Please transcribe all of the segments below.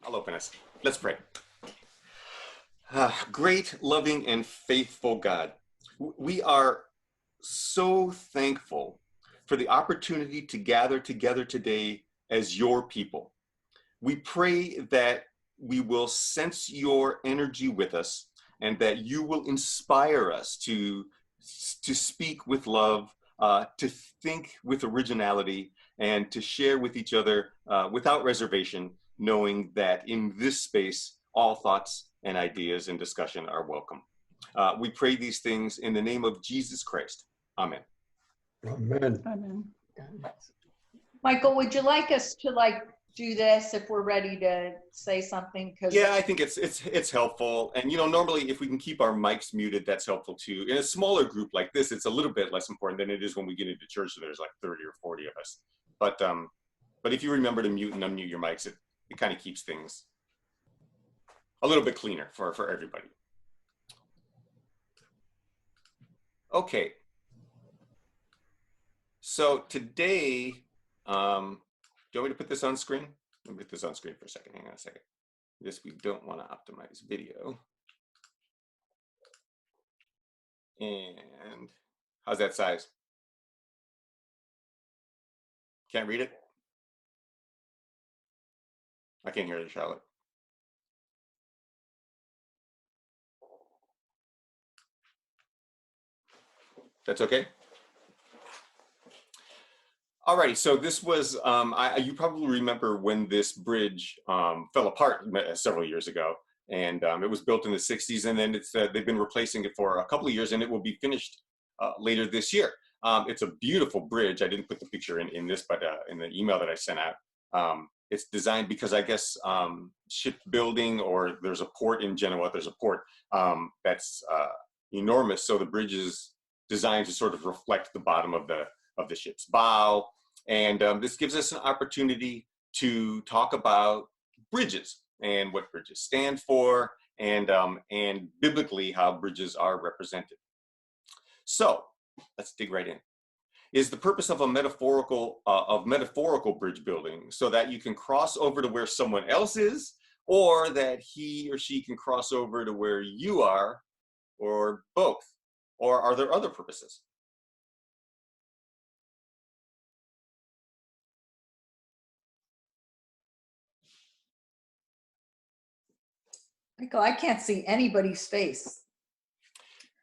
I'll open us. Let's pray. Great, loving, and faithful God, we are so thankful for the opportunity to gather together today as your people. We pray that we will sense your energy with us and that you will inspire us to speak with love, to think with originality, and to share with each other without reservation, knowing that in this space, all thoughts and ideas and discussion are welcome. We pray these things in the name of Jesus Christ. Amen. Amen. Amen. Michael, would you like us to do this if we're ready to say something? Yeah, I think it's helpful. And normally if we can keep our mics muted, that's helpful too. In a smaller group like this, it's a little bit less important than it is when we get into church and there's like 30 or 40 of us. But if you remember to mute and unmute your mics, it kind of keeps things a little bit cleaner for everybody. Okay. So today, do you want me to put this on screen? Let me put this on screen for a second. Hang on a second. This, we don't want to optimize video. And how's that size? Can't read it? I can't hear you, Charlotte. That's okay? Alrighty, so this was, you probably remember when this bridge fell apart several years ago, and it was built in the 60s, and then they've been replacing it for a couple of years, and it will be finished later this year. It's a beautiful bridge. I didn't put the picture in this, but in the email that I sent out, it's designed because I guess shipbuilding, or there's a port in Genoa, there's a port that's enormous, so the bridge is designed to sort of reflect the bottom of the ship's bow. And this gives us an opportunity to talk about bridges and what bridges stand for, and biblically how bridges are represented. So let's dig right in. Is the purpose of a metaphorical bridge building so that you can cross over to where someone else is, or that he or she can cross over to where you are, or both? Or are there other purposes? Michael, I can't see anybody's face.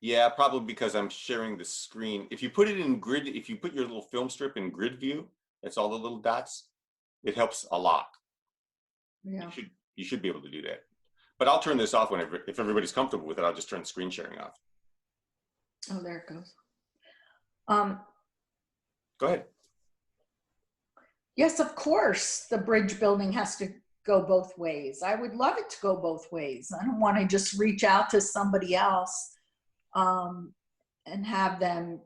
Yeah, probably because I'm sharing the screen. If you put it in grid, if you put your little film strip in grid view, that's all the little dots, it helps a lot. Yeah. You should be able to do that. But I'll turn this off if everybody's comfortable with it. I'll just turn screen sharing off. Oh, there it goes. Go ahead. Yes, of course, the bridge building has to go both ways. I would love it to go both ways. I don't want to just reach out to somebody else and have them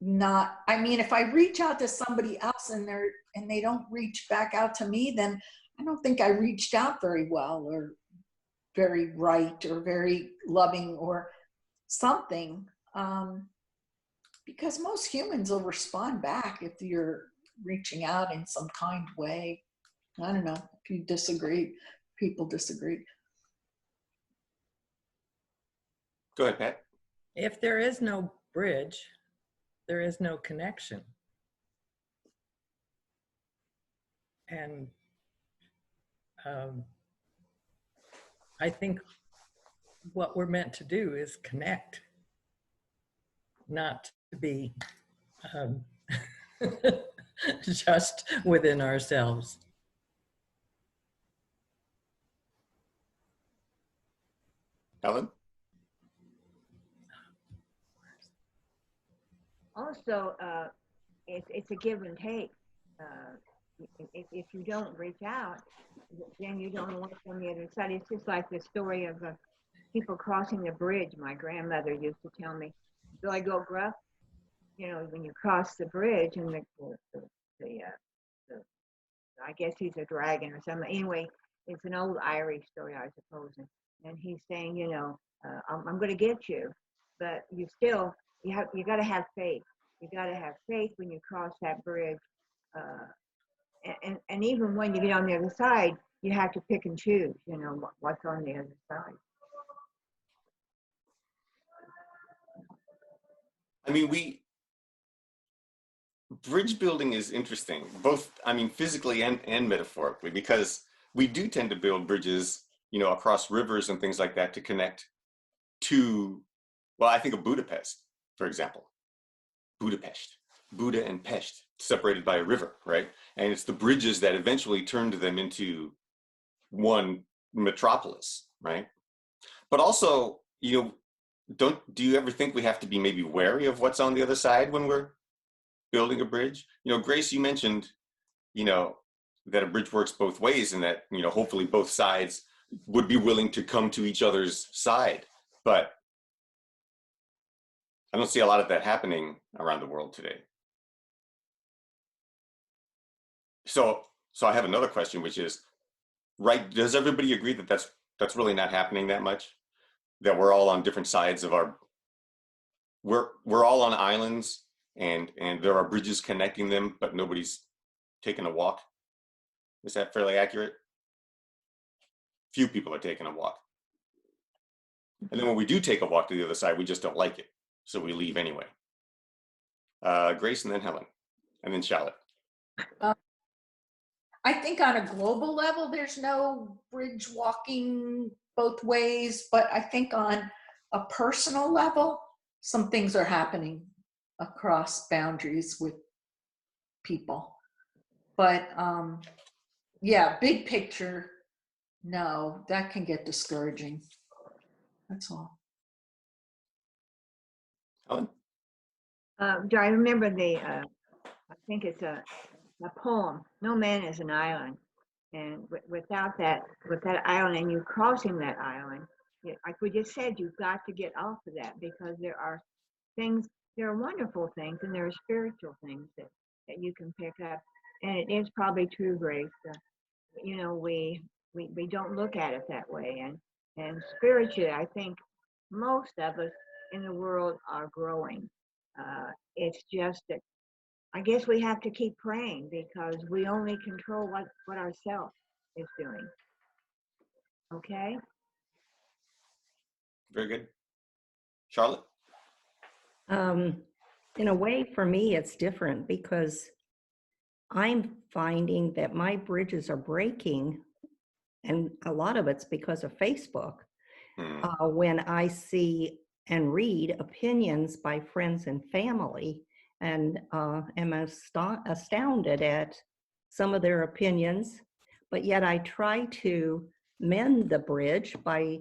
not, I mean, if I reach out to somebody else and they don't reach back out to me, then I don't think I reached out very well, or very right, or very loving, or something. Because most humans will respond back if you're reaching out in some kind way. I don't know if you disagree, people disagree. Go ahead, Pat. If there is no bridge, there is no connection. And I think what we're meant to do is connect, not to be just within ourselves. Helen? Also, it's a give and take. If you don't reach out, then you don't want on the other side. It's just like the story of people crossing the bridge. My grandmother used to tell me, "Do I go gruff?" You know, when you cross the bridge, and I guess he's a dragon or something. Anyway, it's an old Irish story, I suppose. And he's saying, you know, I'm going to get you, but you got to have faith. You got to have faith when you cross that bridge. And even when you get on the other side, you have to pick and choose, you know, what's on the other side. I mean, bridge building is interesting, both, I mean, physically and metaphorically, because we do tend to build bridges, you know, across rivers and things like that to connect to, well, I think of Budapest, for example. Budapest, Buda and Pest, separated by a river, right? And it's the bridges that eventually turned them into one metropolis, right? But also, you know, do you ever think we have to be maybe wary of what's on the other side when we're building a bridge? You know, Grace, you mentioned, you know, that a bridge works both ways and that, you know, hopefully both sides would be willing to come to each other's side. But I don't see a lot of that happening around the world today. So I have another question, which is, right, does everybody agree that that's really not happening that much? That we're all on different sides of we're all on islands and there are bridges connecting them, but nobody's taking a walk? Is that fairly accurate? Few people are taking a walk. And then when we do take a walk to the other side, we just don't like it. So we leave anyway. Grace and then Helen and then Charlotte. I think on a global level, there's no bridge walking both ways, but I think on a personal level, some things are happening across boundaries with people. But yeah, big picture, no, that can get discouraging. That's all. Helen? Do I remember I think it's a poem, No Man is an Island. And without that island and you crossing that island, like we just said, you've got to get off of that, because there are wonderful things and there are spiritual things that you can pick up. And it is probably true, Grace. You know, we don't look at it that way. And spiritually, I think most of us in the world are growing. It's just that I guess we have to keep praying, because we only control what ourselves is doing. Okay? Very good. Charlotte? In a way, for me, it's different, because I'm finding that my bridges are breaking, and a lot of it's because of Facebook. When I see and read opinions by friends and family, and am astounded at some of their opinions, but yet I try to mend the bridge by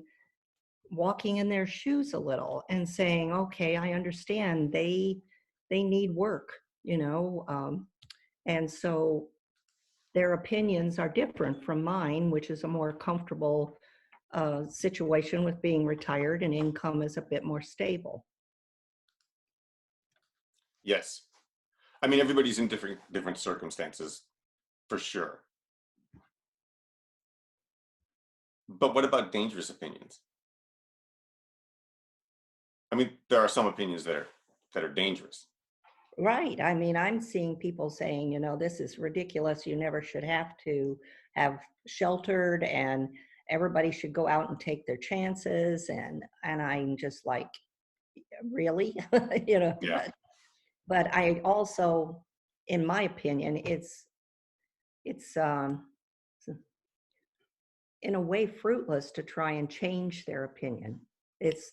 walking in their shoes a little and saying, okay, I understand they need work, you know, and so their opinions are different from mine, which is a more comfortable situation with being retired and income is a bit more stable. Yes. I mean, everybody's in different circumstances, for sure. But what about dangerous opinions? I mean, there are some opinions that are dangerous. Right. I mean, I'm seeing people saying, you know, this is ridiculous. You never should have to have sheltered, and everybody should go out and take their chances. And I'm just like, really? You know, Yeah. but I also, in my opinion, it's in a way fruitless to try and change their opinion.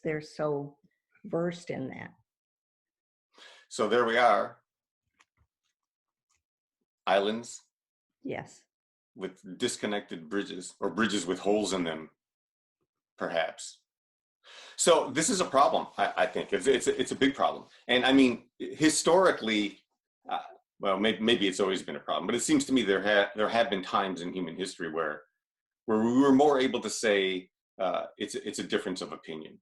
They're so versed in that. So there we are. Islands. Yes. With disconnected bridges, or bridges with holes in them, perhaps. So this is a problem. I think it's a big problem. And I mean, historically, well, maybe it's always been a problem, but it seems to me there have been times in human history where we were more able to say it's a difference of opinion.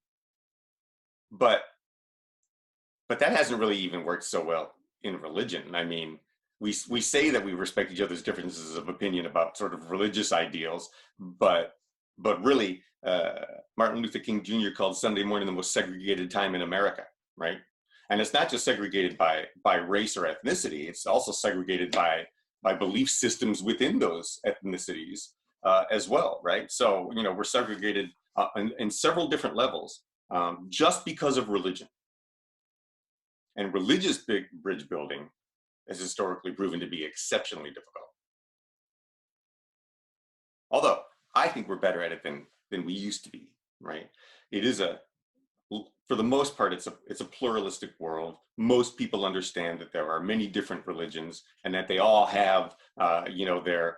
But that hasn't really even worked so well in religion. I mean, we say that we respect each other's differences of opinion about sort of religious ideals, but really, Martin Luther King Jr. called Sunday morning the most segregated time in America, right? And it's not just segregated by race or ethnicity; it's also segregated by belief systems within those ethnicities, as well, right? So, you know, we're segregated in several different levels just because of religion. And religious bridge building has historically proven to be exceptionally difficult. Although I think we're better at it than we used to be, right? It is for the most part, it's a pluralistic world. Most people understand that there are many different religions and that they all have, you know, their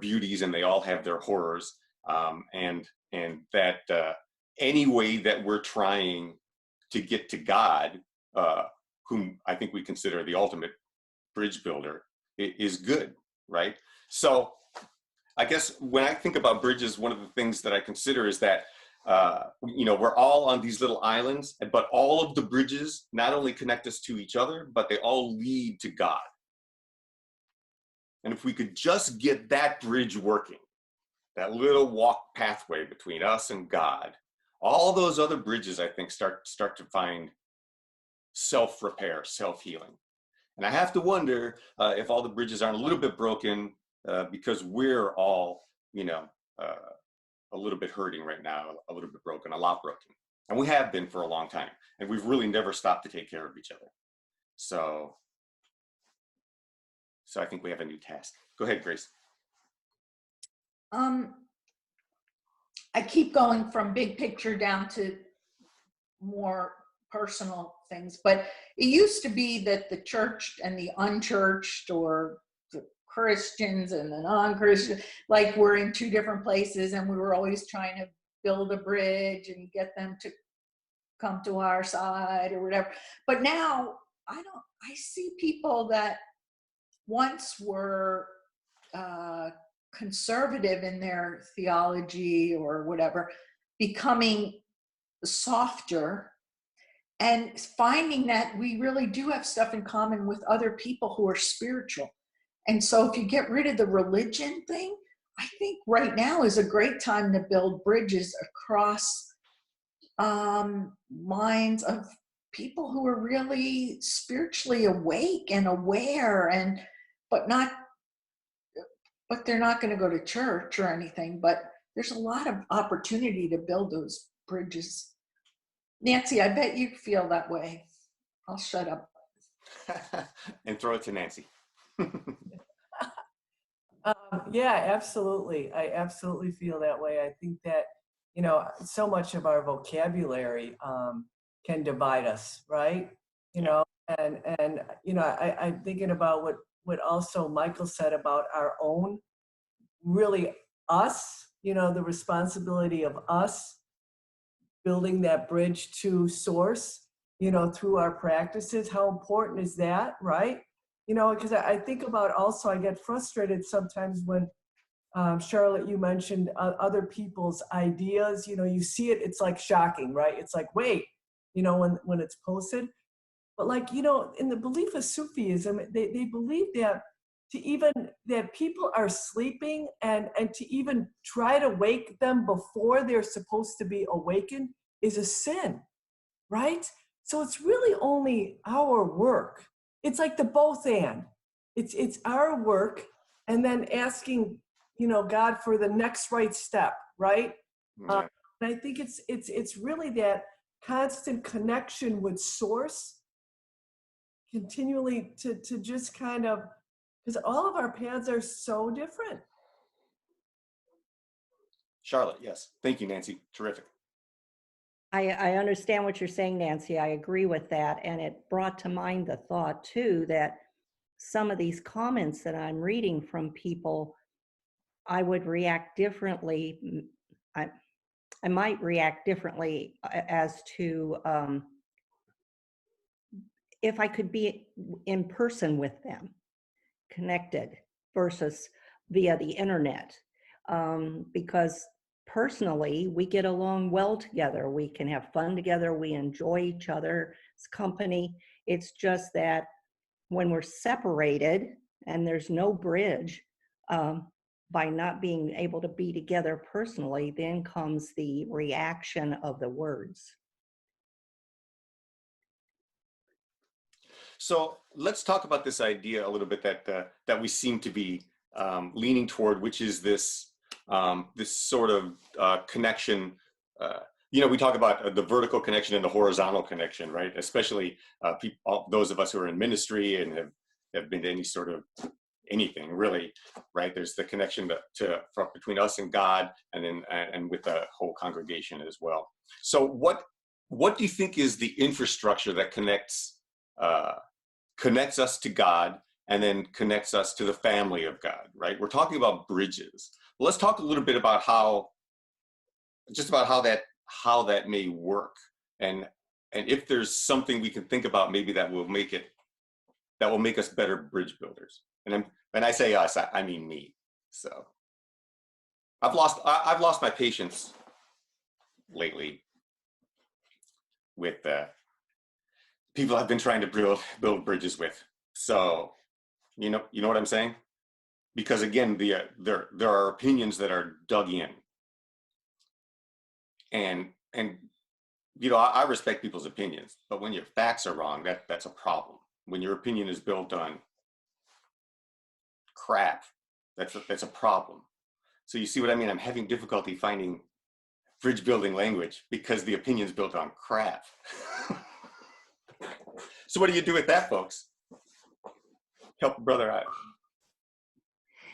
beauties and they all have their horrors, and that any way that we're trying to get to God, whom I think we consider the ultimate bridge builder, is good, right? So I guess when I think about bridges, one of the things that I consider is that, you know, we're all on these little islands, but all of the bridges not only connect us to each other, but they all lead to God. And if we could just get that bridge working, that little walk pathway between us and God, all those other bridges, I think, start to find self-repair, self-healing. And I have to wonder if all the bridges aren't a little bit broken because we're all, you know, a little bit hurting right now, a little bit broken, a lot broken. And we have been for a long time. And we've really never stopped to take care of each other. So I think we have a new task. Go ahead, Grace. I keep going from big picture down to more personal things, but it used to be that the church and the unchurched, or the Christians and the non-Christian, like we're in two different places, and we were always trying to build a bridge and get them to come to our side or whatever. But now I see people that once were conservative in their theology or whatever, becoming softer and finding that we really do have stuff in common with other people who are spiritual. And so if you get rid of the religion thing, I think right now is a great time to build bridges across lines of people who are really spiritually awake and aware, but they're not going to go to church or anything, but there's a lot of opportunity to build those bridges. Nancy, I bet you feel that way. I'll shut up. And throw it to Nancy. Yeah, absolutely. I absolutely feel that way. I think that, you know, so much of our vocabulary can divide us, right? You know, and you know, I'm thinking about what also Michael said about our own, really us, you know, the responsibility of us building that bridge to source, you know, through our practices. How important is that, right? You know, because I think about also, I get frustrated sometimes when, Charlotte, you mentioned other people's ideas. You know, you see it, it's like shocking, right? It's like, wait, you know, when it's posted. But like, you know, in the belief of Sufism, they believe that that people are sleeping and to even try to wake them before they're supposed to be awakened is a sin, right? So it's really only our work. It's like the both and. It's our work, and then asking, you know, God for the next right step, right? Yeah. And I think it's really that constant connection with source, continually to just kind of, because all of our paths are so different. Charlotte, yes. Thank you, Nancy. Terrific. I understand what you're saying, Nancy. I agree with that. And it brought to mind the thought, too, that some of these comments that I'm reading from people, I would react differently. I might react differently as to if I could be in person with them, connected, versus via the internet. Because personally, we get along well together. We can have fun together. We enjoy each other's company. It's just that when we're separated and there's no bridge, by not being able to be together personally, then comes the reaction of the words. So let's talk about this idea a little bit that we seem to be leaning toward, which is this this sort of connection. We talk about the vertical connection and the horizontal connection, right? Especially those of us who are in ministry and have been to any sort of anything really, right? There's the connection between us and God, and with the whole congregation as well. So what do you think is the infrastructure that connects us to God and then connects us to the family of God, right? We're talking about bridges. Let's talk a little bit about how that may work, and if there's something we can think about maybe that will make us better bridge builders. And when I say us, I mean me. So I've lost my patience lately with people I've been trying to build bridges with. So you know what I'm saying? Because again, there are opinions that are dug in, and I respect people's opinions, but when your facts are wrong, that's a problem. When your opinion is built on crap, that's a problem. So you see what I mean? I'm having difficulty finding bridge building language because the opinion's built on crap. So what do you do with that, folks? Help a brother out.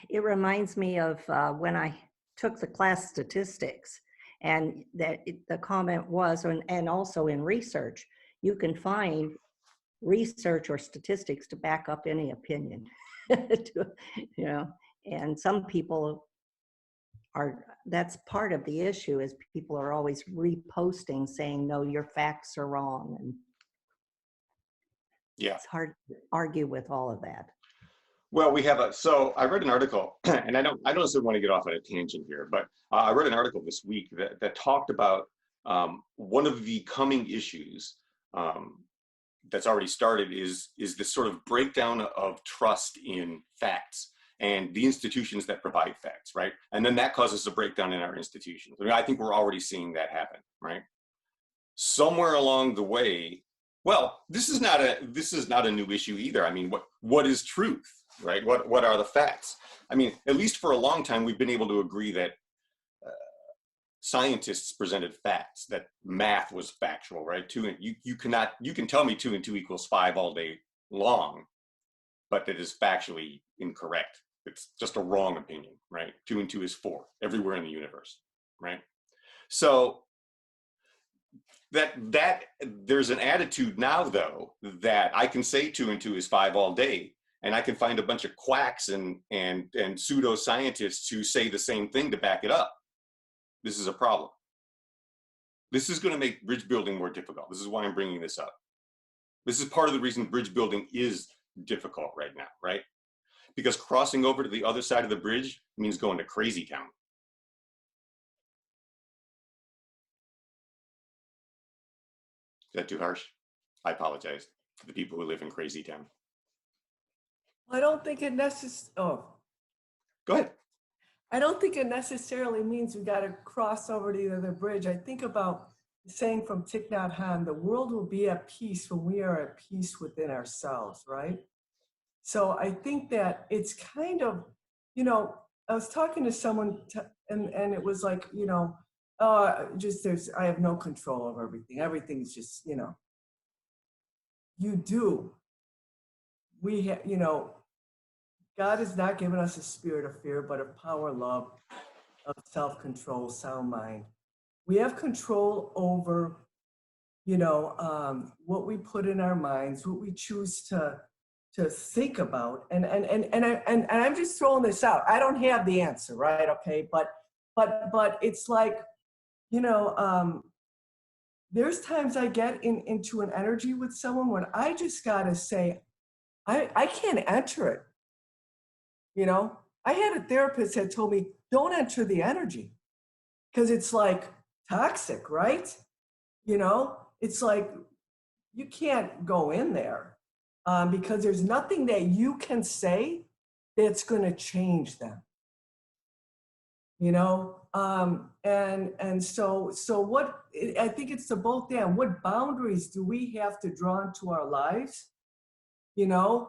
It reminds me of when I took the class statistics, and the comment was, and also in research, you can find research or statistics to back up any opinion. And some people that's part of the issue, is people are always reposting saying, no, your facts are wrong. And yeah, it's hard to argue with all of that. Well, so I read an article, and I don't necessarily want to get off on a tangent here, but I read an article this week that talked about one of the coming issues that's already started is this sort of breakdown of trust in facts and the institutions that provide facts, right? And then that causes a breakdown in our institutions. I mean, I think we're already seeing that happen, right? Somewhere along the way, well, this is not a new issue either. I mean, what is truth, right? What are the facts? I mean, at least for a long time, we've been able to agree that scientists presented facts, that math was factual, right? You can tell me 2 and 2 equals 5 all day long, but that is factually incorrect. It's just a wrong opinion, right? 2 and 2 is 4 everywhere in the universe, right? So that there's an attitude now, though, that I can say 2 and 2 is 5 all day, and I can find a bunch of quacks and pseudoscientists who say the same thing to back it up. This is a problem. This is going to make bridge building more difficult. This is why I'm bringing this up. This is part of the reason bridge building is difficult right now, right? Because crossing over to the other side of the bridge means going to crazy town. Is that too harsh? I apologize to the people who live in crazy town. I don't think it Go ahead. I don't think it necessarily means we got to cross over to the other bridge. I think about the saying from Thich Nhat Hanh, the world will be at peace when we are at peace within ourselves, right? So I think that it's kind of, I was talking to someone and it was like, I have no control over everything. Everything's just, you do. We have, God has not given us a spirit of fear, but of power, love, of self-control, sound mind. We have control over, what we put in our minds, what we choose to think about. And I'm just throwing this out. I don't have the answer, right? Okay, but it's like, there's times I get into an energy with someone when I just gotta say, I can't enter it. I had a therapist that told me, don't enter the energy because it's like toxic, right? It's like you can't go in there because there's nothing that you can say that's going to change them. And so what I think it's to both them. What boundaries do we have to draw into our lives? To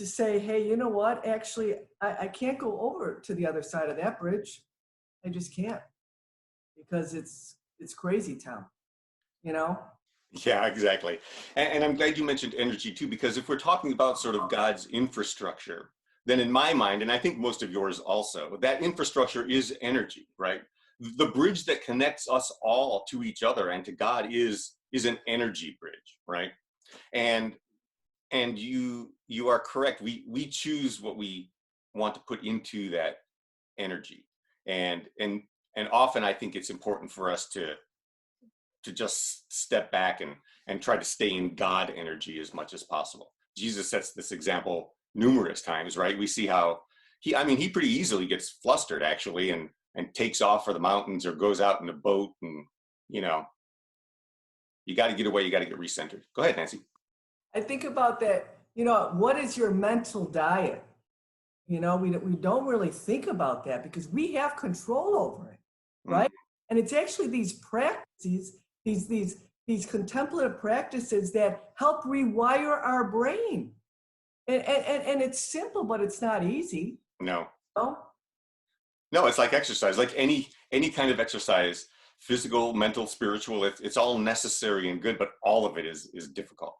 say, hey, you know what? Actually, I can't go over to the other side of that bridge. I just can't, because it's crazy town, you know? Yeah, exactly. And I'm glad you mentioned energy too, because if we're talking about sort of God's infrastructure, then in my mind, and I think most of yours also, that infrastructure is energy, right? The bridge that connects us all to each other and to God is an energy bridge, right? And you are correct. We choose what we want to put into that energy. And often I think it's important for us to just step back and try to stay in God energy as much as possible. Jesus sets this example numerous times, right? We see how he pretty easily gets flustered actually and takes off for the mountains or goes out in a boat, and you got to get away, you got to get recentered. Go ahead, Nancy. I think about that, what is your mental diet? We don't really think about that because we have control over it, right? And it's actually these practices, these contemplative practices that help rewire our brain. And it's simple, but it's not easy. No. No, No, it's like exercise, like any kind of exercise, physical, mental, spiritual. It's all necessary and good, but all of it is difficult,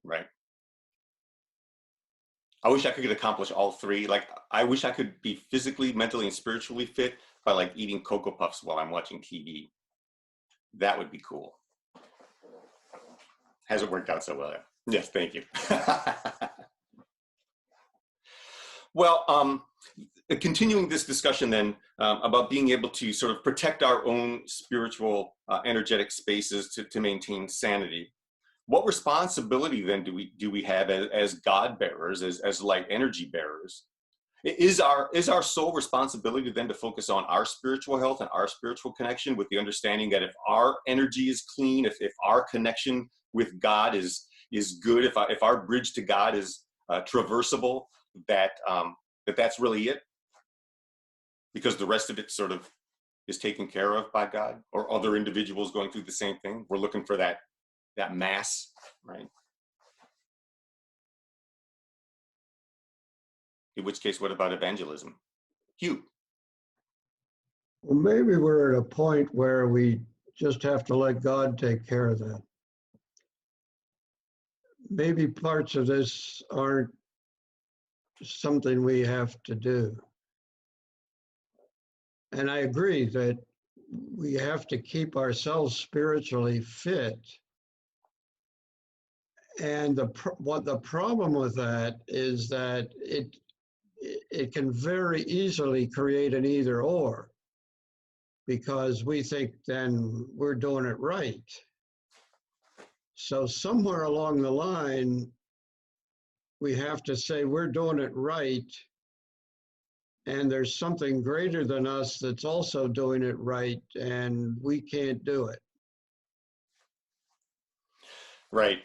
right? I wish I could accomplish all three. Like, I wish I could be physically, mentally, and spiritually fit by like eating Cocoa Puffs while I'm watching TV. That would be cool. Hasn't worked out so well yet. Yes, thank you. Well, continuing this discussion then about being able to sort of protect our own spiritual energetic spaces to maintain sanity. What responsibility then do we have as God bearers, as light energy bearers? Is our sole responsibility then to focus on our spiritual health and our spiritual connection, with the understanding that if our energy is clean, if our connection with God is good, if our bridge to God is traversable, that's really it, because the rest of it sort of is taken care of by God or other individuals going through the same thing? We're looking for that mass, right? In which case, what about evangelism? Hugh. Well, maybe we're at a point where we just have to let God take care of that. Maybe parts of this aren't something we have to do. And I agree that we have to keep ourselves spiritually fit. And the problem with that is that it can very easily create an either or, because we think then we're doing it right. So somewhere along the line, we have to say we're doing it right, and there's something greater than us that's also doing it right, and we can't do it. Right.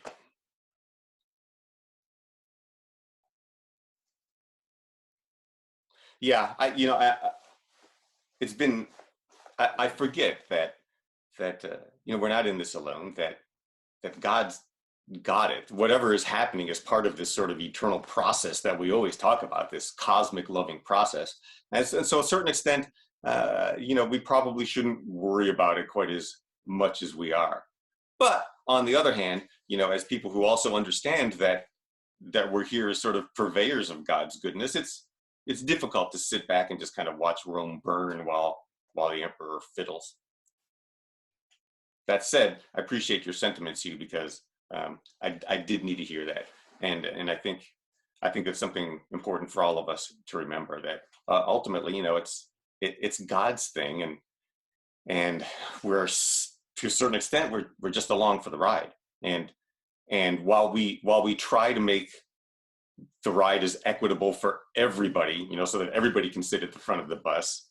Yeah, it's been, I forget that we're not in this alone, that God's got it. Whatever is happening is part of this sort of eternal process that we always talk about, this cosmic loving process. And so to a certain extent, we probably shouldn't worry about it quite as much as we are. But on the other hand, as people who also understand that we're here as sort of purveyors of God's goodness, it's difficult to sit back and just kind of watch Rome burn while the emperor fiddles. That said, I appreciate your sentiments, Hugh, because I did need to hear that, and I think that's something important for all of us to remember, that ultimately, it's God's thing, and we're, to a certain extent, we're just along for the ride, and while we try to make the ride is equitable for everybody, so that everybody can sit at the front of the bus.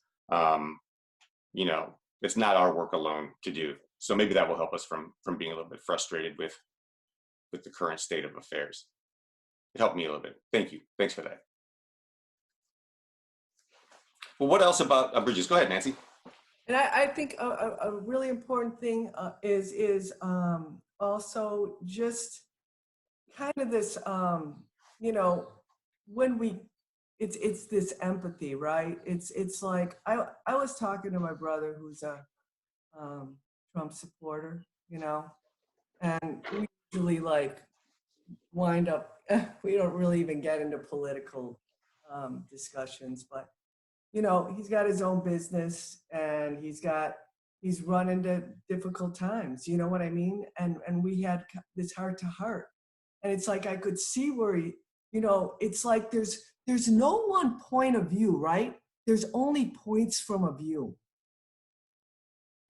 It's not our work alone to do. So maybe that will help us from being a little bit frustrated with the current state of affairs. It helped me a little bit. Thank you. Thanks for that. Well, what else about bridges? Go ahead, Nancy. And I think a really important thing is also just kind of this, when we it's this empathy, right? It's like I was talking to my brother who's a Trump supporter, you know, and we usually like wind up, we don't really even get into political discussions, but you know, he's got his own business and he's run into difficult times, you know what I mean? And we had this heart to heart. And it's like I could see where he, you know, it's like there's no one point of view, right? There's only points from a view.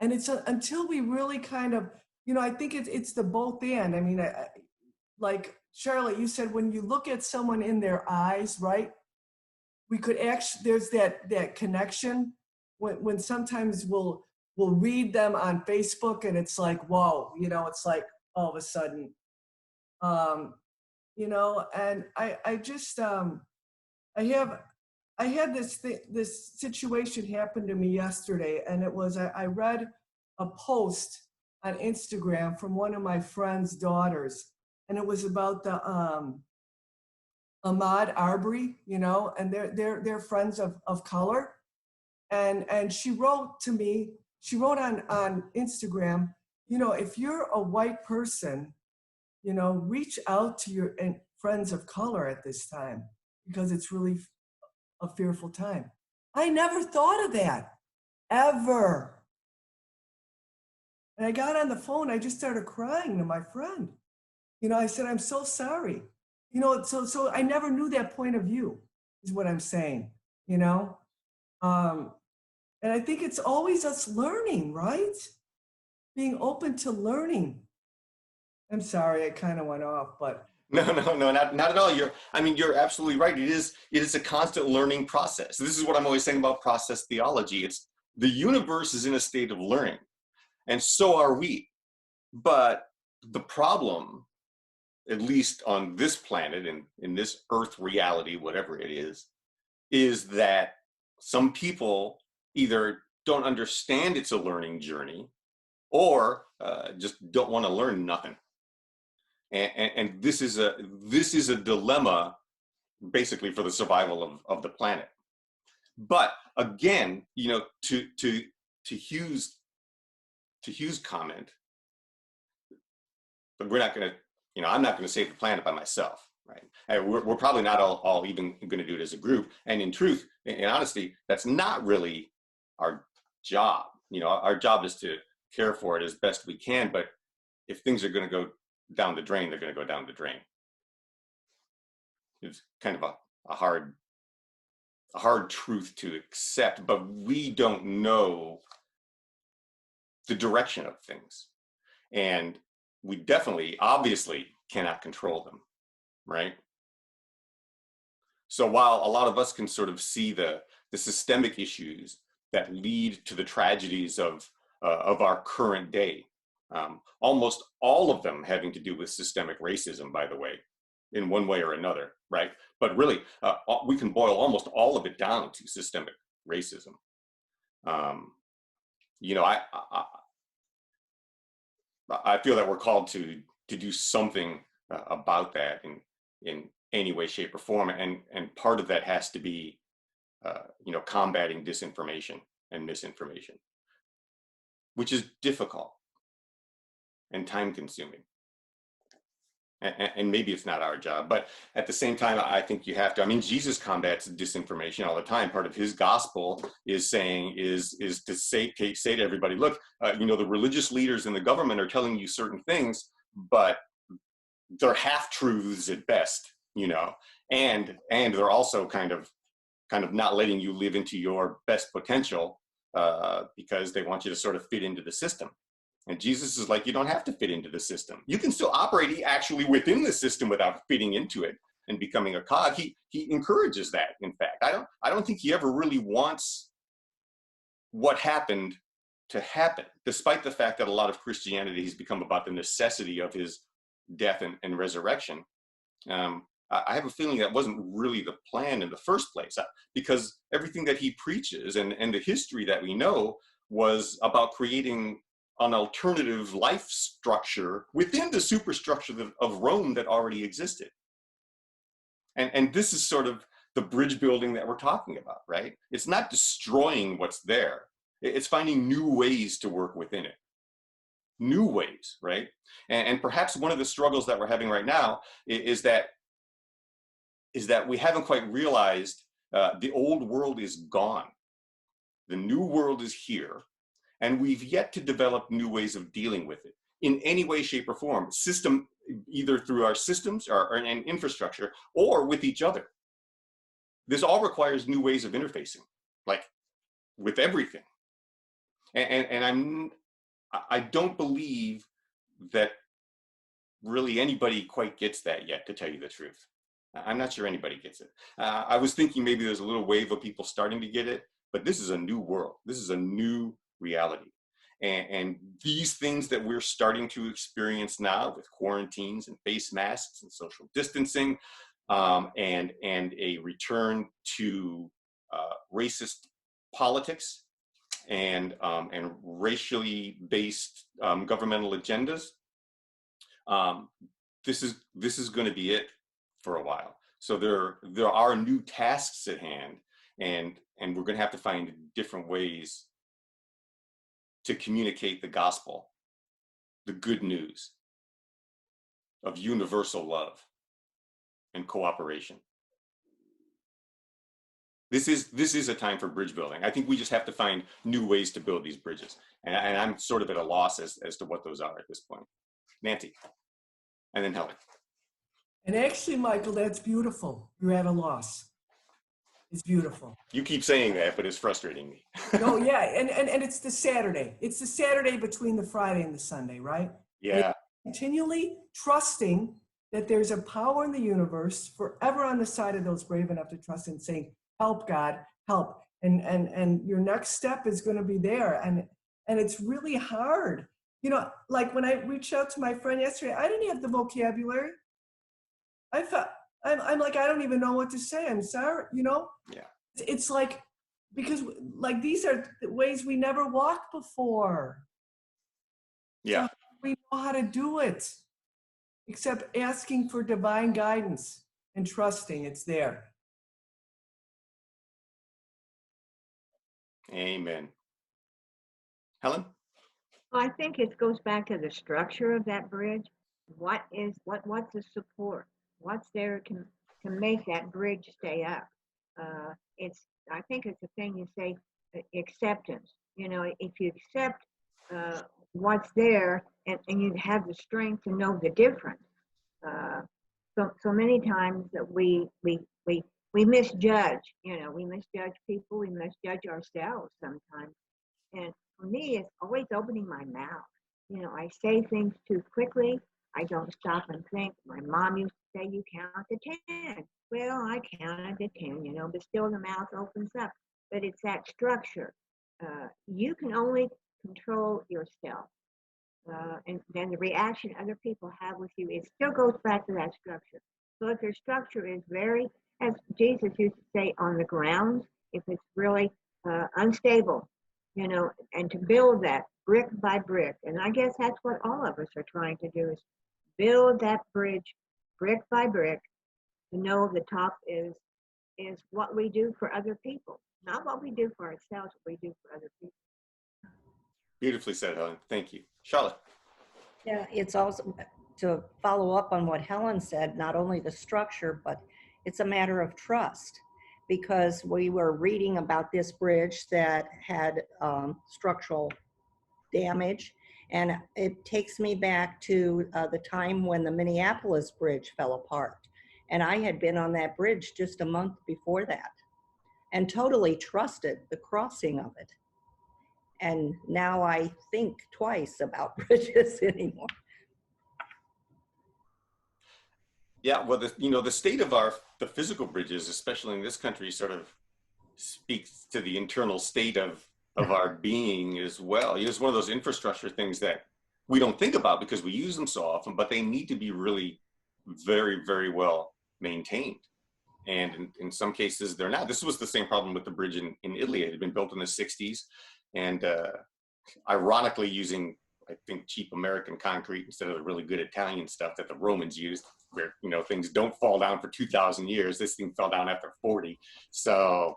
And it's until we really kind of, you know, I think it's the both and. I mean, like Charlotte, you said when you look at someone in their eyes, right? We could actually, there's that connection when sometimes we'll read them on Facebook and it's like, whoa, you know, it's like all of a sudden, you know, and I just, I had this situation happen to me yesterday, and it was, I read a post on Instagram from one of my friend's daughters, and it was about the Ahmaud Arbery, you know, and they're friends of color. And she wrote to me, she wrote on Instagram, you know, if you're a white person, you know, reach out to your friends of color at this time, because it's really a fearful time. I never thought of that, ever. And I got on the phone, I just started crying to my friend. You know, I said, I'm so sorry. You know, so I never knew that point of view, is what I'm saying, you know? And I think it's always us learning, right? Being open to learning. I'm sorry, I kind of went off, but. No, not at all. You're absolutely right. It is a constant learning process. This is what I'm always saying about process theology. It's the universe is in a state of learning, and so are we. But the problem, at least on this planet and in this earth reality, whatever it is that some people either don't understand it's a learning journey or just don't want to learn nothing. And this is a dilemma basically for the survival of the planet. But again, you know, to Hugh's comment, but we're not going to, you know, I'm not going to save the planet by myself, right? And we're probably not all even going to do it as a group. And in truth, in honesty, that's not really our job. You know, our job is to care for it as best we can. But if things are going to go down the drain, they're going to go down the drain. It's kind of a hard truth to accept, but we don't know the direction of things. And we definitely, obviously, cannot control them, right? So while a lot of us can sort of see the systemic issues that lead to the tragedies of our current day, almost all of them having to do with systemic racism, by the way, in one way or another, right? But really, we can boil almost all of it down to systemic racism. You know, I feel that we're called to do something about that in any way, shape, or form, and part of that has to be, you know, combating disinformation and misinformation, which is difficult and time-consuming. And maybe it's not our job, but at the same time, I think you have to. I mean, Jesus combats disinformation all the time. Part of his gospel is saying is to say to everybody, look, you know, the religious leaders in the government are telling you certain things, but they're half-truths at best, you know, and they're also kind of not letting you live into your best potential because they want you to sort of fit into the system. And Jesus is like, you don't have to fit into the system. You can still operate actually within the system without fitting into it and becoming a cog. He encourages that, in fact. I don't think he ever really wants what happened to happen, despite the fact that a lot of Christianity has become about the necessity of his death and resurrection. I have a feeling that wasn't really the plan in the first place, because everything that he preaches and the history that we know was about creating an alternative life structure within the superstructure of Rome that already existed. And this is sort of the bridge building that we're talking about, right? It's not destroying what's there. It's finding new ways to work within it. New ways, right? And perhaps one of the struggles that we're having right now is that we haven't quite realized the old world is gone. The new world is here, and we've yet to develop new ways of dealing with it in any way, shape, or form. Either through our systems and infrastructure, or with each other. This all requires new ways of interfacing, like with everything. And I don't believe that really anybody quite gets that yet, to tell you the truth. I'm not sure anybody gets it. I was thinking maybe there's a little wave of people starting to get it, but this is a new world. This is a new reality. And these things that we're starting to experience now with quarantines and face masks and social distancing, and a return to racist politics and racially based governmental agendas, this is going to be it for a while. So there are new tasks at hand, and we're going to have to find different ways to communicate the gospel, the good news of universal love and cooperation. This is a time for bridge building. I think we just have to find new ways to build these bridges. And I'm sort of at a loss as to what those are at this point. Nancy, and then Helen. And actually, Michael, that's beautiful. You're at a loss. It's beautiful. You keep saying that, but it's frustrating me. No, yeah, and it's the Saturday. It's the Saturday between the Friday and the Sunday, right? Yeah. And continually trusting that there's a power in the universe forever on the side of those brave enough to trust and saying, help, God, help. And your next step is going to be there. And it's really hard. You know, like when I reached out to my friend yesterday, I didn't have the vocabulary. I felt, I'm like, I don't even know what to say. I'm sorry, you know? Yeah. It's like, because like these are ways we never walked before. Yeah. So we know how to do it, except asking for divine guidance and trusting it's there. Amen. Helen? Well, I think it goes back to the structure of that bridge. What's the support? What's there to make that bridge stay up? I think it's the thing you say, acceptance. You know, if you accept what's there and you have the strength to know the difference. So many times that we misjudge. You know, we misjudge people. We misjudge ourselves sometimes. And for me, it's always opening my mouth. You know, I say things too quickly. I don't stop and think. My mom used to say, you count to 10. Well, I counted to 10, you know, but still the mouth opens up. But it's that structure. You can only control yourself. And then the reaction other people have with you, it still goes back to that structure. So if your structure is very, as Jesus used to say, on the ground, if it's really unstable, you know, and to build that brick by brick. And I guess that's what all of us are trying to do, is build that bridge brick by brick to know the top is what we do for other people, not what we do for ourselves, what we do for other people. Beautifully said, Helen. Thank you. Charlotte? Yeah, it's also, to follow up on what Helen said, not only the structure, but it's a matter of trust. Because we were reading about this bridge that had structural damage. And it takes me back to the time when the Minneapolis bridge fell apart. And I had been on that bridge just a month before that and totally trusted the crossing of it. And now I think twice about bridges anymore. Yeah, well, the state of the physical bridges, especially in this country, sort of speaks to the internal state of our being as well. It's one of those infrastructure things that we don't think about because we use them so often, but they need to be really very, very well maintained. And in some cases, they're not. This was the same problem with the bridge in Italy. It had been built in the 60s, and ironically using I think, cheap American concrete instead of the really good Italian stuff that the Romans used, where, you know, things don't fall down for 2,000 years. This thing fell down after 40. So,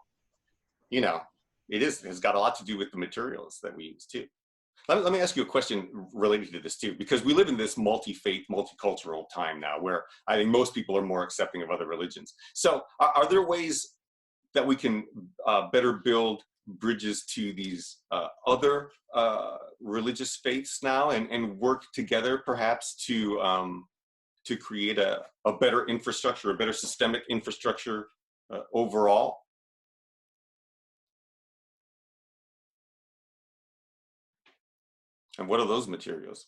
you know, has got a lot to do with the materials that we use too. Let me ask you a question related to this too, because we live in this multi-faith, multicultural time now where I think most people are more accepting of other religions. So are there ways that we can better build bridges to these other religious faiths now and work together perhaps to create a better infrastructure, a better systemic infrastructure overall? And what are those materials?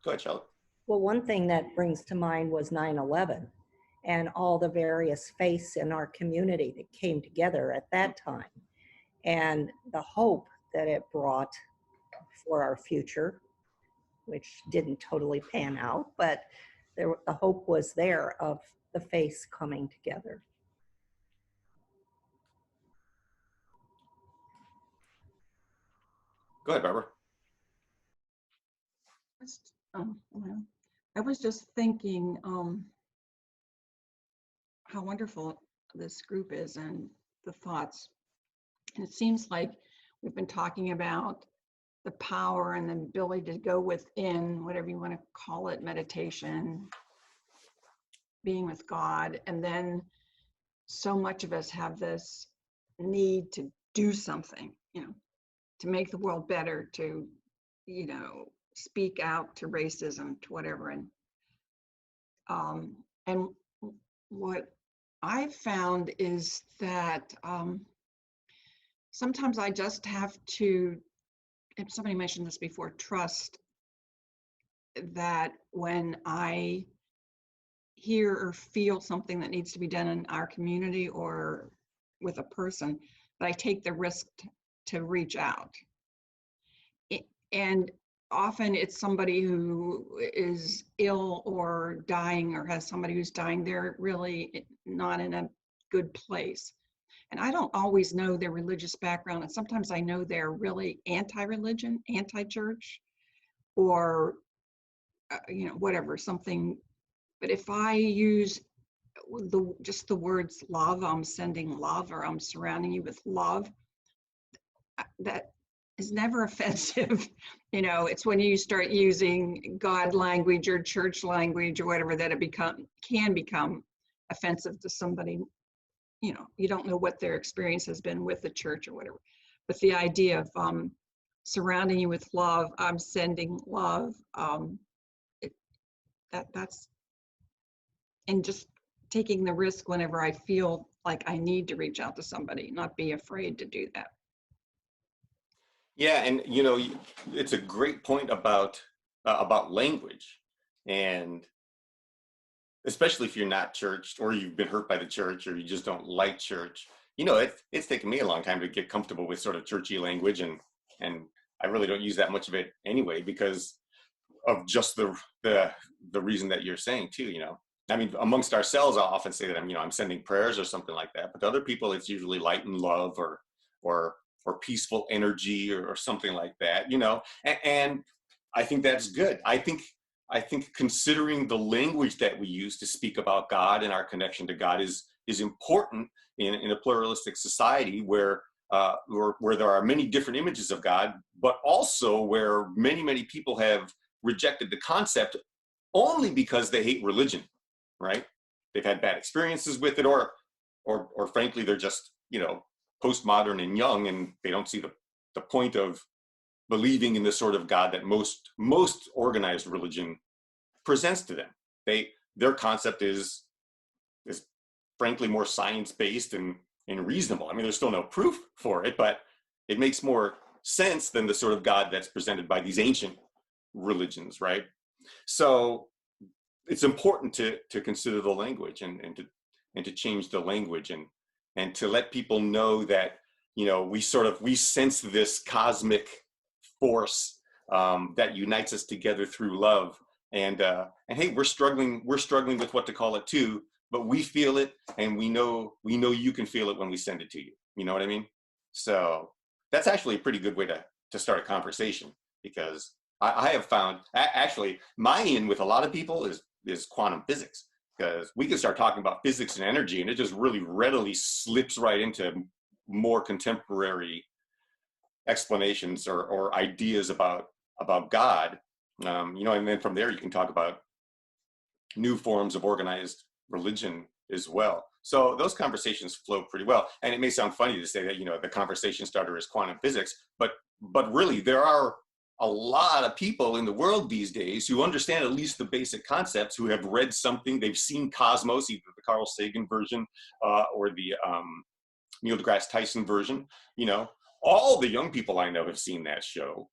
Go ahead, Charlotte. Well, one thing that brings to mind was 9/11 and all the various faiths in our community that came together at that time, and the hope that it brought for our future, which didn't totally pan out, but the hope was there of the faiths coming together. Go ahead, Barbara. Well, I was just thinking how wonderful this group is and the thoughts. And it seems like we've been talking about the power and the ability to go within, whatever you want to call it, meditation, being with God. And then so much of us have this need to do something, you know, to make the world better, to, you know, speak out to racism, to whatever. And what I've found is that sometimes I just have to, if somebody mentioned this before, trust that when I hear or feel something that needs to be done in our community or with a person, that I take the risk to reach out. And often it's somebody who is ill or dying or has somebody who's dying. They're really not in a good place. And I don't always know their religious background. And sometimes I know they're really anti-religion, anti-church, or, you know, whatever, something. But if I use just the words love, I'm sending love, or I'm surrounding you with love, that is never offensive. You know, it's when you start using God language or church language or whatever that it can become offensive to somebody. You know, you don't know what their experience has been with the church or whatever. But the idea of surrounding you with love, I'm sending love, that's, and just taking the risk whenever I feel like I need to reach out to somebody, not be afraid to do that. Yeah, and you know, it's a great point about language, and especially if you're not churched or you've been hurt by the church or you just don't like church. You know, it's taken me a long time to get comfortable with sort of churchy language, and I really don't use that much of it anyway because of just the reason that you're saying too. You know, I mean, amongst ourselves, I'll often say that I'm sending prayers or something like that, but to other people, it's usually light and love or peaceful energy or something like that. You know, and I think that's good. I think considering the language that we use to speak about God and our connection to God is important in a pluralistic society where there are many different images of God, but also where many people have rejected the concept only because they hate religion, right? They've had bad experiences with it, or frankly, they're just, you know, postmodern and young, and they don't see the point of believing in the sort of God that most organized religion presents to them. Their concept is frankly more science-based and reasonable. I mean, there's still no proof for it, but it makes more sense than the sort of God that's presented by these ancient religions, right? So it's important to consider the language and to change the language and to let people know that, you know, we sense this cosmic force that unites us together through love, and hey, we're struggling with what to call it too, but we feel it, and we know you can feel it when we send it to you. You know what I mean? So that's actually a pretty good way to start a conversation, because I have found actually my in with a lot of people is quantum physics, because we can start talking about physics and energy and it just really readily slips right into more contemporary explanations or ideas about God, and then from there you can talk about new forms of organized religion as well. So those conversations flow pretty well. And it may sound funny to say that, the conversation starter is quantum physics, but really there are a lot of people in the world these days who understand at least the basic concepts, who have read something, they've seen Cosmos, either the Carl Sagan version or the Neil deGrasse Tyson version. All the young people I know have seen that show.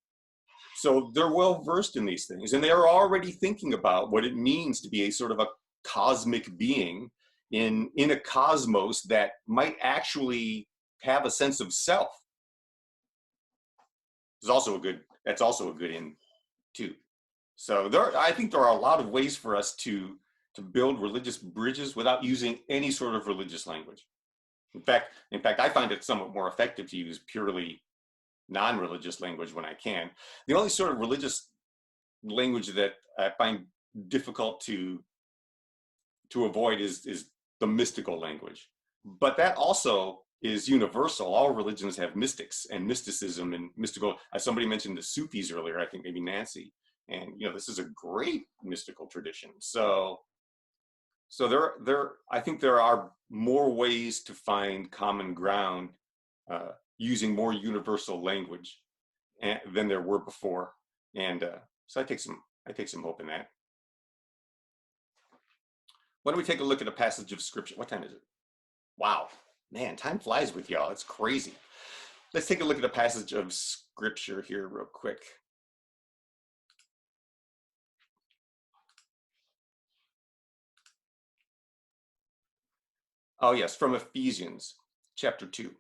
So they're well versed in these things, and they're already thinking about what it means to be a sort of a cosmic being in a cosmos that might actually have a sense of self. That's also a good in too. So I think there are a lot of ways for us to build religious bridges without using any sort of religious language. In fact, I find it somewhat more effective to use purely non-religious language when I can. The only sort of religious language that I find difficult to avoid is the mystical language. But that also is universal. All religions have mystics and mysticism and mystical. Somebody mentioned the Sufis earlier, I think maybe Nancy. And this is a great mystical tradition. So I think there are more ways to find common ground using more universal language than there were before. And so I take some hope in that. Why don't we take a look at a passage of scripture? What time is it? Wow, man, time flies with y'all. It's crazy. Let's take a look at a passage of scripture here real quick. Oh yes, from Ephesians chapter 2.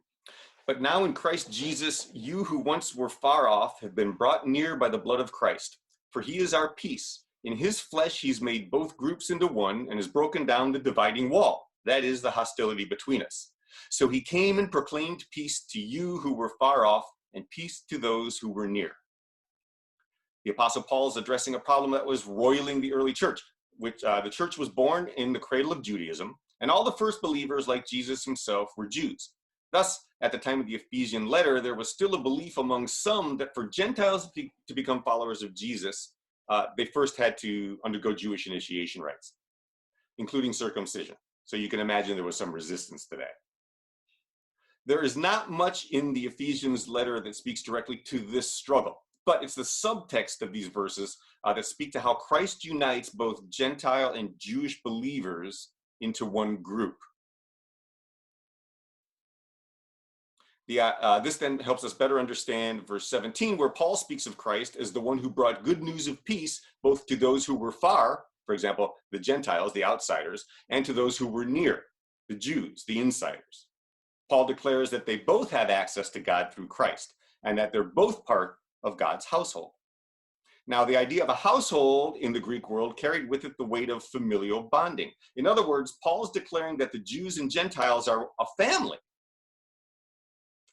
But now in Christ Jesus, you who once were far off have been brought near by the blood of Christ. For he is our peace. In his flesh, he's made both groups into one and has broken down the dividing wall. That is the hostility between us. So he came and proclaimed peace to you who were far off and peace to those who were near. The Apostle Paul is addressing a problem that was roiling the early church, which the church was born in the cradle of Judaism, and all the first believers, like Jesus himself, were Jews. Thus, at the time of the Ephesian letter, there was still a belief among some that for Gentiles to become followers of Jesus, they first had to undergo Jewish initiation rites, including circumcision. So you can imagine there was some resistance to that. There is not much in the Ephesians letter that speaks directly to this struggle, but it's the subtext of these verses that speak to how Christ unites both Gentile and Jewish believers into one group. This then helps us better understand verse 17, where Paul speaks of Christ as the one who brought good news of peace, both to those who were far, for example, the Gentiles, the outsiders, and to those who were near, the Jews, the insiders. Paul declares that they both have access to God through Christ, and that they're both part of God's household. Now, the idea of a household in the Greek world carried with it the weight of familial bonding. In other words, Paul is declaring that the Jews and Gentiles are a family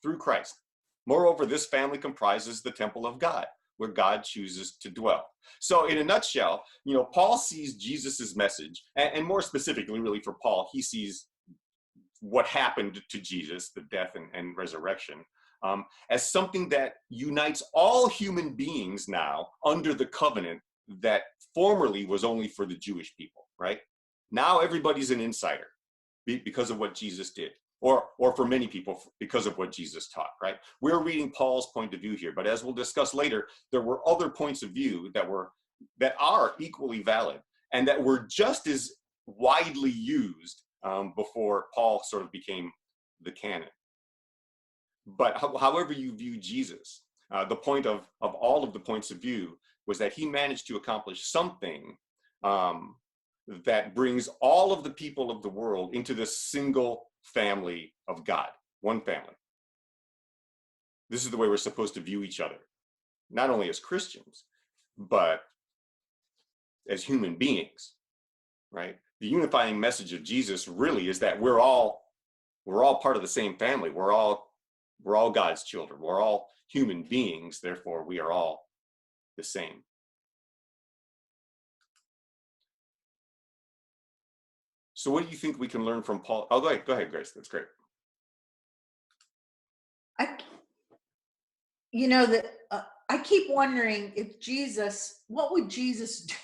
through Christ. Moreover, this family comprises the temple of God, where God chooses to dwell. So in a nutshell, Paul sees Jesus's message, and more specifically, really for Paul, he sees what happened to Jesus, the death and resurrection, as something that unites all human beings now under the covenant that formerly was only for the Jewish people, right? Now everybody's an insider because of what Jesus did. Or for many people, because of what Jesus taught, right? We're reading Paul's point of view here, but as we'll discuss later, there were other points of view that are equally valid and that were just as widely used before Paul sort of became the canon. But however you view Jesus, the point of all of the points of view was that he managed to accomplish something that brings all of the people of the world into this single family of God, one family. This is the way we're supposed to view each other, not only as Christians, but as human beings, right? The unifying message of Jesus really is that we're all part of the same family. We're all We're all God's children. We're all human beings. Therefore, we are all the same. So what do you think we can learn from Paul? Oh, go ahead, Grace. That's great. I keep wondering if Jesus, what would Jesus do?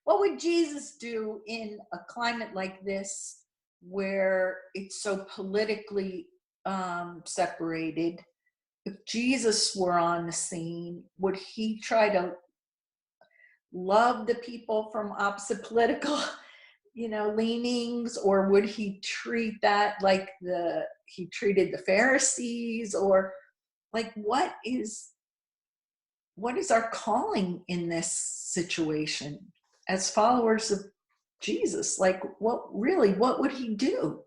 What would Jesus do in a climate like this where it's so politically separated? If Jesus were on the scene, would he try to love the people from opposite political, leanings, or would he treat that like he treated the Pharisees, or like what is our calling in this situation as followers of Jesus? Like what would he do?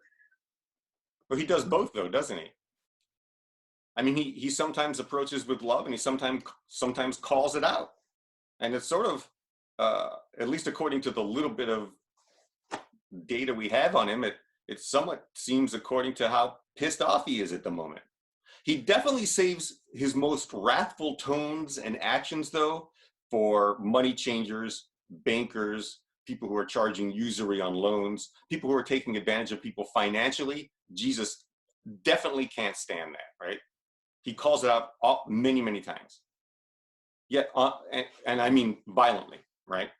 Well, he does both though, doesn't he? I mean, he sometimes approaches with love and he sometimes calls it out. And it's sort of, at least according to the little bit of data we have on him, it somewhat seems according to how pissed off he is at the moment. He definitely saves his most wrathful tones and actions, though, for money changers, bankers, people who are charging usury on loans, people who are taking advantage of people financially. Jesus definitely can't stand that, right? He calls it out many, many times. Yet, and I mean violently, right?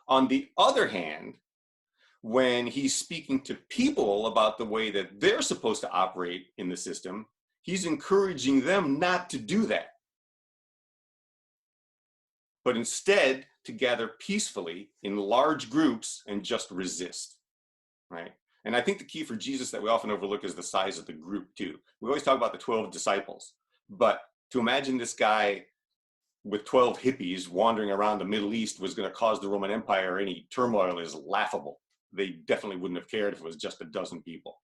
On the other hand, when he's speaking to people about the way that they're supposed to operate in the system, he's encouraging them not to do that, but instead to gather peacefully in large groups and just resist, right? And I think the key for Jesus that we often overlook is the size of the group too. We always talk about the 12 disciples, but to imagine this guy with 12 hippies wandering around the Middle East was going to cause the Roman Empire any turmoil is laughable. They definitely wouldn't have cared if it was just a dozen people.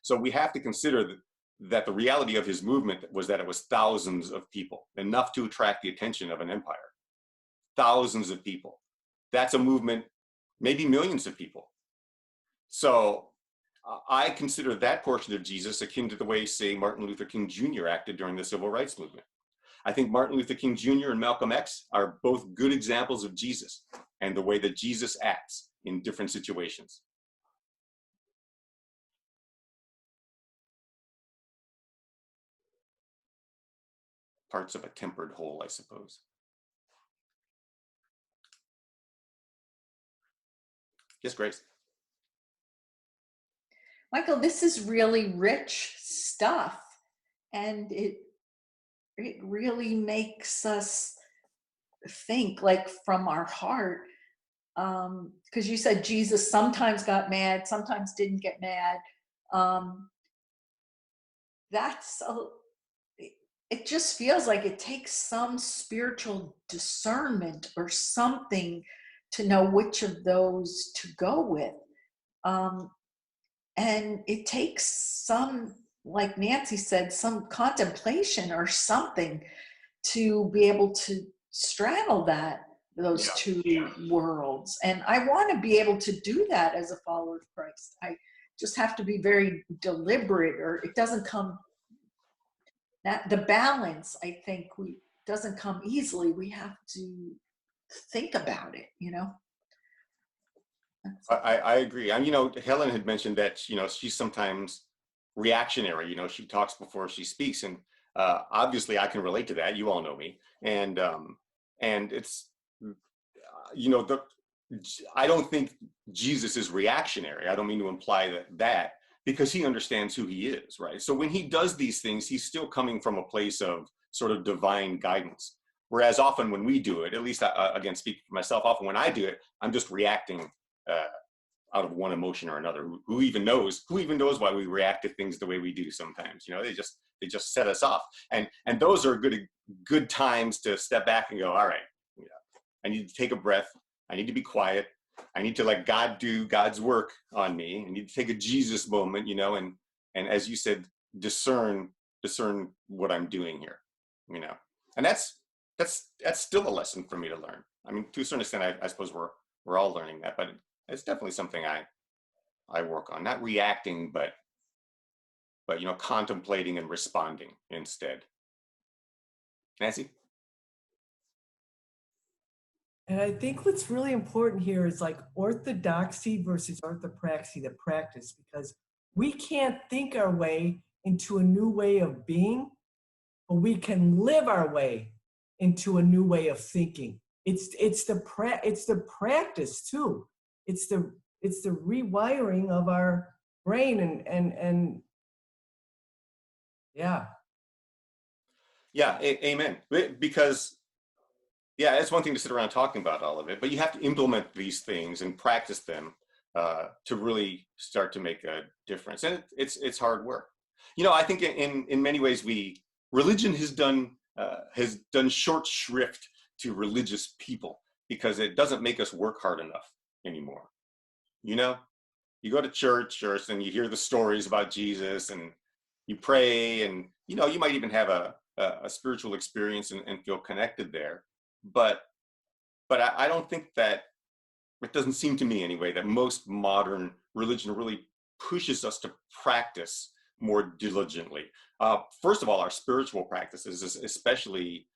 So we have to consider that the reality of his movement was that it was thousands of people, enough to attract the attention of an empire. Thousands of people. That's a movement, maybe millions of people. So I consider that portion of Jesus akin to the way, say, Martin Luther King Jr. acted during the Civil Rights Movement. I think Martin Luther King Jr. and Malcolm X are both good examples of Jesus and the way that Jesus acts in different situations. Parts of a tempered whole, I suppose. Yes, Grace. Michael, this is really rich stuff, and it really makes us think like from our heart, because you said Jesus sometimes got mad, sometimes didn't get mad. It just feels like it takes some spiritual discernment or something to know which of those to go with. And it takes some, like Nancy said, some contemplation or something to be able to straddle those two worlds. And I want to be able to do that as a follower of Christ. I just have to be very deliberate, or it doesn't come, that the balance, I think, doesn't come easily. We have to think about it, I agree. And, Helen had mentioned that, she's sometimes reactionary, she talks before she speaks. And obviously I can relate to that. You all know me. And it's, I don't think Jesus is reactionary. I don't mean to imply that because he understands who he is, right? So when he does these things, he's still coming from a place of sort of divine guidance. Whereas often when we do it, at least again, speaking for myself, often when I do it, I'm just reacting out of one emotion or another. Who even knows why we react to things the way we do sometimes? They just set us off. And those are good times to step back and go, all right, I need to take a breath. I need to be quiet. I need to let God do God's work on me. I need to take a Jesus moment, and as you said, discern what I'm doing here, and that's still a lesson for me to learn. I mean, to a certain extent, I suppose we're all learning that, but it's definitely something I work on, not reacting, but but contemplating and responding instead. Nancy? And I think what's really important here is like orthodoxy versus orthopraxy, the practice, because we can't think our way into a new way of being, but we can live our way into a new way of thinking. It's the practice too. It's the rewiring of our brain and yeah. Yeah, amen. Because yeah, it's one thing to sit around talking about all of it, but you have to implement these things and practice them to really start to make a difference. And it's hard work. I think in many ways religion has done short shrift to religious people because it doesn't make us work hard enough anymore. You go to church and you hear the stories about Jesus and you pray and you might even have a spiritual experience and feel connected there. But I don't think that, it doesn't seem to me anyway, that most modern religion really pushes us to practice more diligently. First of all, our spiritual practices, especially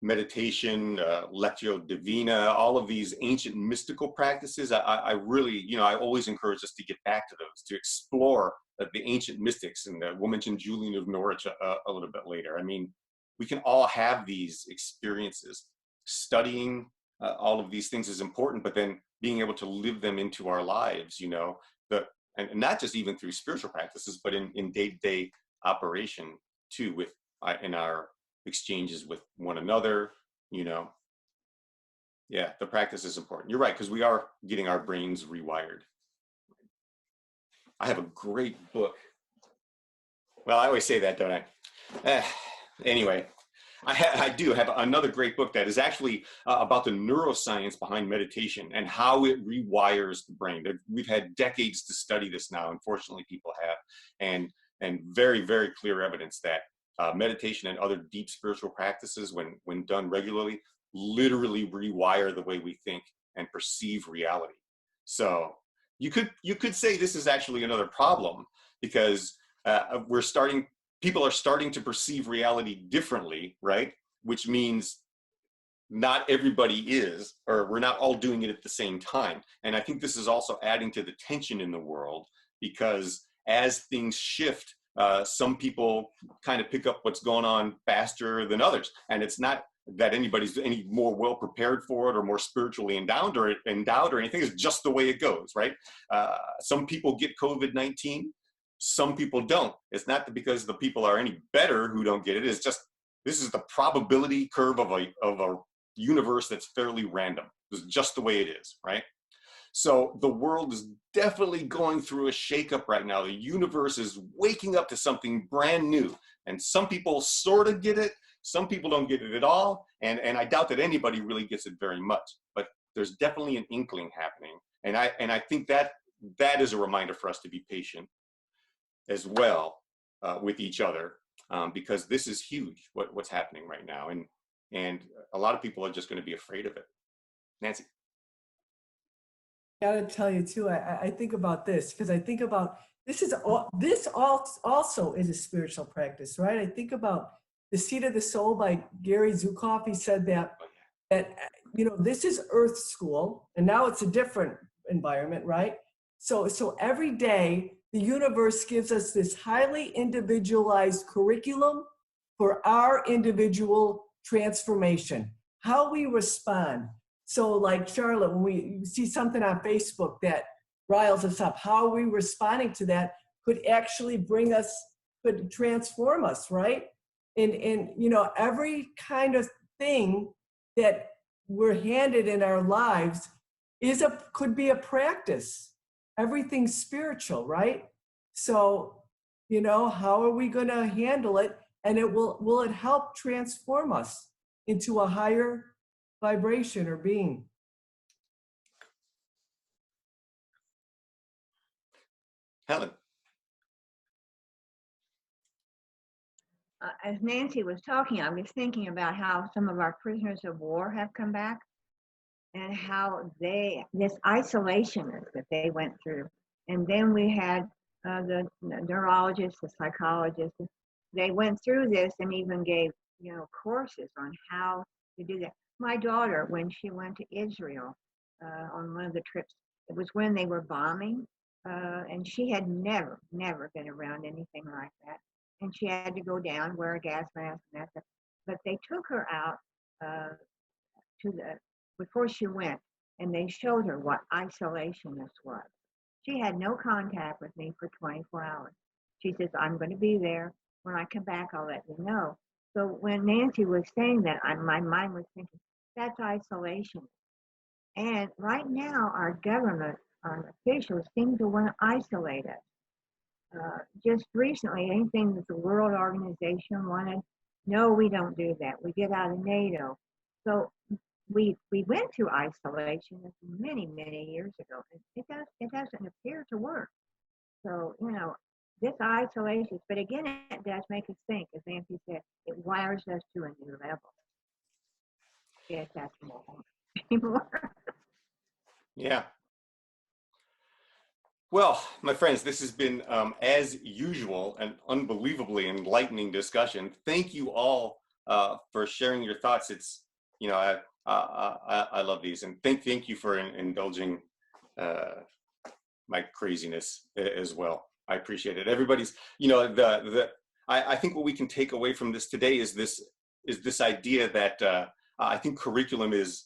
meditation, Lectio Divina, all of these ancient mystical practices, I really, I always encourage us to get back to those, to explore the ancient mystics. And we'll mention Julian of Norwich a little bit later. I mean, we can all have these experiences. Studying all of these things is important, but then being able to live them into our lives, and not just even through spiritual practices, but in day-to-day operation too, in our exchanges with one another, Yeah, the practice is important. You're right, because we are getting our brains rewired. I have a great book. Well, I always say that, don't I? Anyway. I do have another great book that is actually about the neuroscience behind meditation and how it rewires the brain. We've had decades to study this now, unfortunately people have, and very, very clear evidence that meditation and other deep spiritual practices, when done regularly, literally rewire the way we think and perceive reality. So you could say this is actually another problem because people are starting to perceive reality differently, right? Which means not everybody is, or we're not all doing it at the same time. And I think this is also adding to the tension in the world because as things shift, some people kind of pick up what's going on faster than others. And it's not that anybody's any more well prepared for it or more spiritually endowed or anything. It's just the way it goes, right? Some people get COVID-19. Some people don't. It's not because the people are any better who don't get it. It's just, this is the probability curve of a universe that's fairly random. It's just the way it is, right? So the world is definitely going through a shakeup right now. The universe is waking up to something brand new. And some people sort of get it. Some people don't get it at all. And I doubt that anybody really gets it very much. But there's definitely an inkling happening. And I think that is a reminder for us to be patient as well with each other, because this is huge, what's happening right now. And a lot of people are just going to be afraid of it. Nancy? I gotta tell you too, I think about this, because I think about, this also is a spiritual practice, right? I think about The Seat of the Soul by Gary Zukav. He said that this is Earth School, and now it's a different environment, right? So every day, the universe gives us this highly individualized curriculum for our individual transformation, how we respond. So like Charlotte, when we see something on Facebook that riles us up, how are we responding to that could actually could transform us, right? And every kind of thing that we're handed in our lives could be a practice. Everything's spiritual, right? So, how are we going to handle it? And will it help transform us into a higher vibration or being? Helen? As Nancy was talking, I was thinking about how some of our prisoners of war have come back and how this isolation that they went through. And then we had the neurologists, the psychologists, they went through this and even gave, courses on how to do that. My daughter, when she went to Israel on one of the trips, it was when they were bombing, and she had never been around anything like that. And she had to go down, wear a gas mask and that stuff. But they took her out before she went, and they showed her what isolationist was. She had no contact with me for 24 hours. She says, I'm going to be there. When I come back, I'll let you know. So when Nancy was saying that, my mind was thinking, that's isolation. And right now, our government officials seem to want to isolate us. Just recently, anything that the World Organization wanted, no, we don't do that. We get out of NATO. So we went through isolation many years ago. It doesn't appear to work. So, this isolation, but again, it does make us think, as Nancy said, it wires us to a new level. Yes, that's more. Yeah. Well, my friends, this has been, as usual, an unbelievably enlightening discussion. Thank you all for sharing your thoughts. It's, I love these, and thank you for indulging my craziness as well. I appreciate it. Everybody's, I think what we can take away from this today is this idea that I think curriculum is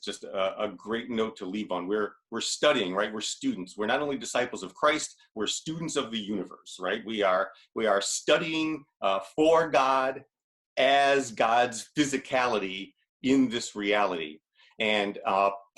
just a great note to leave on. We're studying, right? We're students. We're not only disciples of Christ, we're students of the universe, right? We are studying for God as God's physicality in this reality. And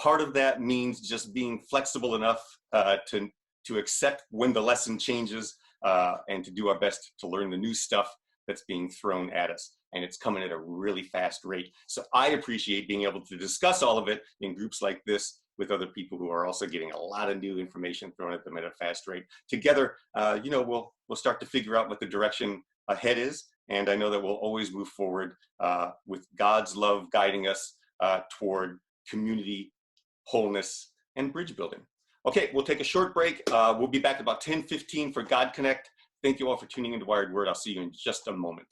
part of that means just being flexible enough to accept when the lesson changes and to do our best to learn the new stuff that's being thrown at us. And it's coming at a really fast rate. So I appreciate being able to discuss all of it in groups like this with other people who are also getting a lot of new information thrown at them at a fast rate. Together, we'll start to figure out what the direction ahead is. And I know that we'll always move forward with God's love guiding us toward community, wholeness, and bridge building. Okay, we'll take a short break. We'll be back at about 10:15 for God Connect. Thank you all for tuning into Wired Word. I'll see you in just a moment.